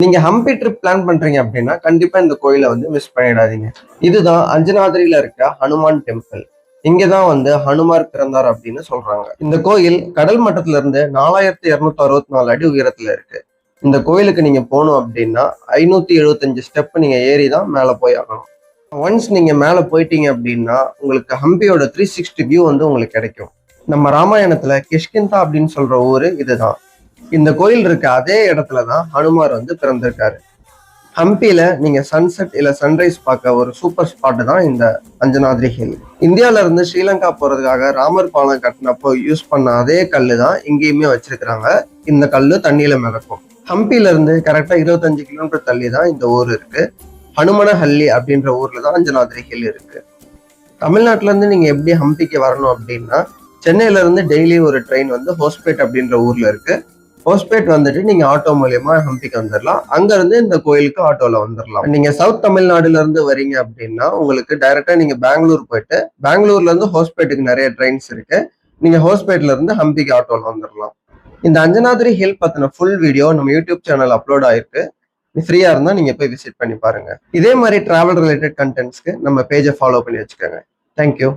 நீங்க Hampi trip plan பண்றீங்க அப்படின்னா கண்டிப்பா இந்த கோயிலை வந்து மிஸ் பண்ணிடாதீங்க. இதுதான் அஞ்சனாதிரியில இருக்க ஹனுமான் டெம்பிள். இங்கதான் வந்து ஹனுமார் பிறந்தார் அப்படின்னு சொல்றாங்க. இந்த கோயில் கடல் மட்டத்துல இருந்து 4264 அடி உயரத்துல இருக்கு. இந்த கோயிலுக்கு நீங்க போகணும் அப்படின்னா 575 ஸ்டெப் நீங்க ஏறி தான் மேல போய் ஆகணும். ஒன்ஸ் நீங்க மேல போயிட்டீங்க அப்படின்னா உங்களுக்கு ஹம்பியோட 360 வியூ வந்து உங்களுக்கு கிடைக்கும். நம்ம ராமாயணத்துல கிஷ்கிந்தா அப்படின்னு சொல்ற ஊரு இதுதான். இந்த கோயில் இருக்க அதே இடத்துலதான் ஹனுமார் வந்து பிறந்திருக்காரு. ஹம்பியில நீங்க சன்செட் இல்ல சன்ரைஸ் பார்க்க ஒரு சூப்பர் ஸ்பாட் தான் இந்த அஞ்சனாத்ரி ஹில். இந்தியால இருந்து ஸ்ரீலங்கா போறதுக்காக ராமர் பாலம் கட்டினப்போ யூஸ் பண்ண அதே கல்லு தான் இங்கேயுமே வச்சிருக்கிறாங்க. இந்த கல்லு தண்ணியில மிதக்கும். ஹம்பியில இருந்து கரெக்டா 25 கிலோமீட்டர் தள்ளி தான் இந்த ஊர் இருக்கு. ஹனுமனஹள்ளி அப்படின்ற ஊர்ல தான் அஞ்சனாத்ரி ஹில் இருக்கு. தமிழ்நாட்டுல இருந்து நீங்க எப்படி ஹம்பிக்கு வரணும் அப்படின்னா சென்னையில இருந்து டெய்லி ஒரு ட்ரெயின் வந்து ஹோஸ்பேட் அப்படின்ற ஊர்ல இருக்கு. ஹோஸ்பேட் வந்துட்டு நீங்க ஆட்டோ மூலியமா ஹம்பிக்கு வந்துடலாம். அங்க இருந்து இந்த கோயிலுக்கு ஆட்டோல வந்துடலாம். நீங்க சவுத் தமிழ்நாடுல இருந்து வரீங்க அப்படின்னா உங்களுக்கு டைரக்டா நீங்க பெங்களூர் போயிட்டு பெங்களூர்ல இருந்து ஹோஸ்பேட்டுக்கு நிறைய ட்ரெயின்ஸ் இருக்கு. நீங்க ஹோஸ்பேட்ல இருந்து ஹம்பிக்கு ஆட்டோல வந்துடலாம். இந்த அஞ்சனாத்ரி ஹில் பத்தின ஃபுல் வீடியோ நம்ம யூடியூப் சேனல் அப்லோட் ஆயிருக்கு. ஃப்ரீயா இருந்தா நீங்க போய் விசிட் பண்ணி பாருங்க. இதே மாதிரி டிராவல் ரிலேட்டட் கண்டென்ட்ஸ்க்கு நம்ம பேஜை ஃபாலோ பண்ணி வச்சுக்கோங்க. தேங்க்யூ.